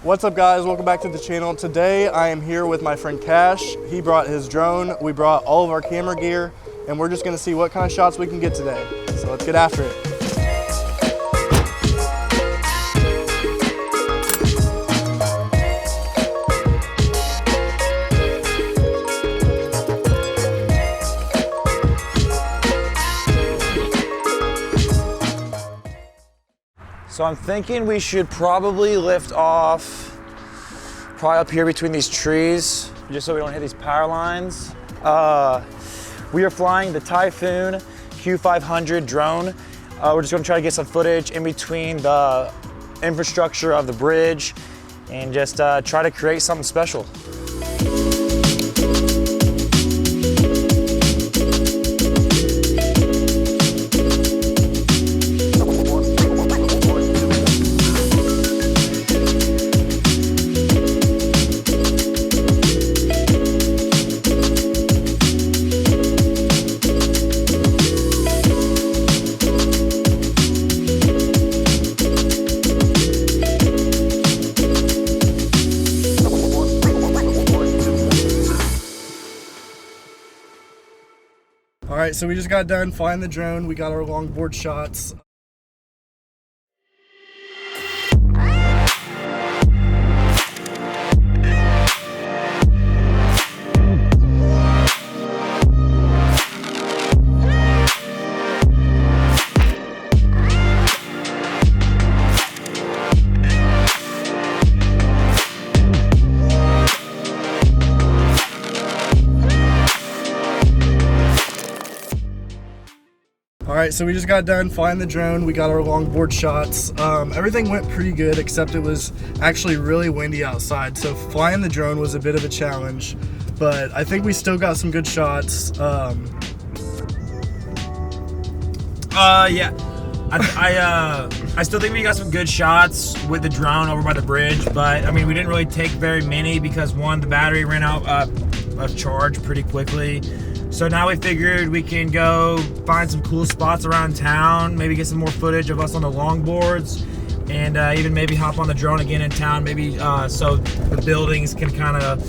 What's up guys, welcome back to the channel. Today I am here with my friend Cash. He brought his drone, we brought all of our camera gear, and we're just gonna see what kind of shots we can get today. So let's get after it. So I'm thinking we should probably lift off probably up here between these trees, just so we don't hit these power lines. We are flying the Typhoon Q500 drone. We're just gonna try to get some footage in between the infrastructure of the bridge and just try to create something special. All right, so we just got done flying the drone. We got our longboard shots. All right, so we just got done flying the drone. We got our longboard shots. Everything went pretty good, except it was actually really windy outside. So flying the drone was a bit of a challenge, but I think we still got some good shots. Yeah. I still think we got some good shots with the drone over by the bridge, but I mean, we didn't really take very many because one, the battery ran out of charge pretty quickly. So now we figured we can go find some cool spots around town, maybe get some more footage of us on the longboards, and even maybe hop on the drone again in town, maybe so the buildings can kind of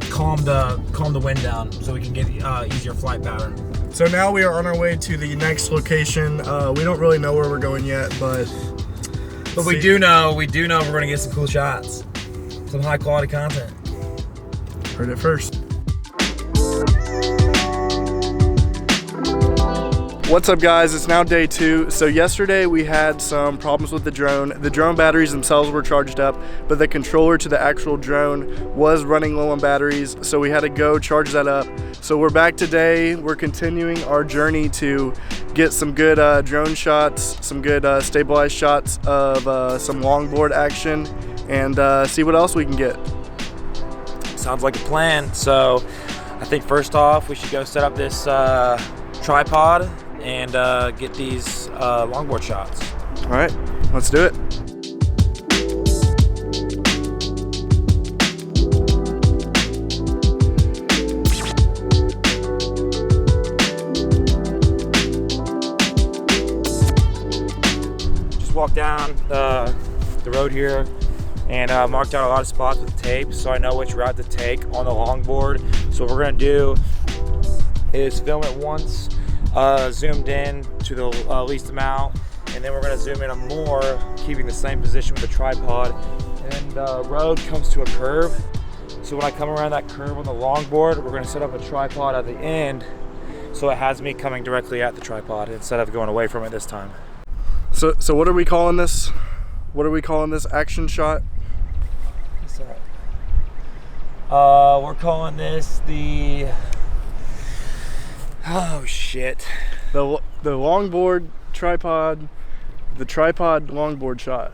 calm the wind down, so we can get easier flight pattern. So now we are on our way to the next location. We don't really know where we're going yet, but we do know we're gonna get some cool shots, some high quality content. Heard it first. What's up guys, it's now day 2. So yesterday we had some problems with the drone. The drone batteries themselves were charged up, but the controller to the actual drone was running low on batteries, so we had to go charge that up. So we're back today. We're continuing our journey to get some good drone shots, some good stabilized shots of some longboard action, and see what else we can get. Sounds like a plan. So I think first off we should go set up this tripod and get these longboard shots. All right, let's do it. Just walked down the road here and marked out a lot of spots with tape so I know which route to take on the longboard. So what we're gonna do is film it once, zoomed in to the least amount, and then we're going to zoom in on more, keeping the same position with the tripod. And the road comes to a curve, so when I come around that curve on the longboard, we're going to set up a tripod at the end so it has me coming directly at the tripod instead of going away from it this time. So what are we calling this? What are we calling this action shot? We're calling this the... Oh shit. The longboard tripod, the tripod longboard shot.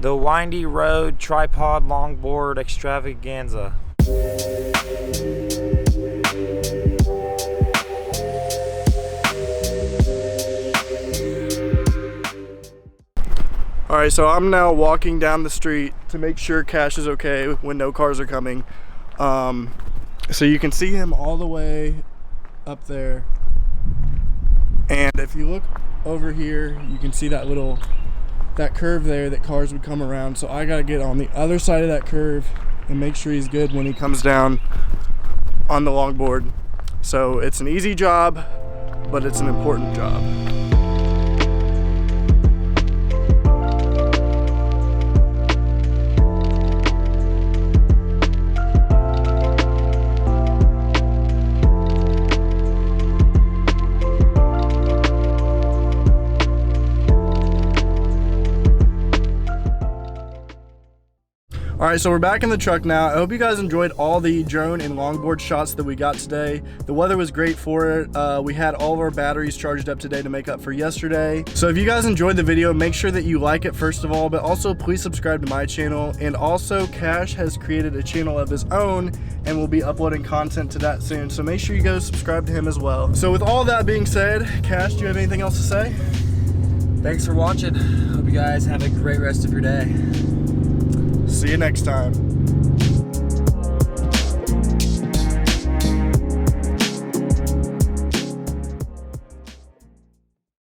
The windy road tripod longboard extravaganza. All right, so I'm now walking down the street to make sure Cash is okay when no cars are coming. So you can see him all the way up there. And if you look over here, you can see that little that curve there that cars would come around. So I gotta get on the other side of that curve and make sure he's good when he comes down on the longboard. So it's an easy job, but it's an important job. All right, so we're back in the truck now. I hope you guys enjoyed all the drone and longboard shots that we got today. The weather was great for it. We had all of our batteries charged up today to make up for yesterday. So if you guys enjoyed the video, make sure that you like it first of all, but also please subscribe to my channel. And also Casch has created a channel of his own and we'll be uploading content to that soon. So make sure you go subscribe to him as well. So with all that being said, Casch, do you have anything else to say? Thanks for watching. Hope you guys have a great rest of your day. See you next time.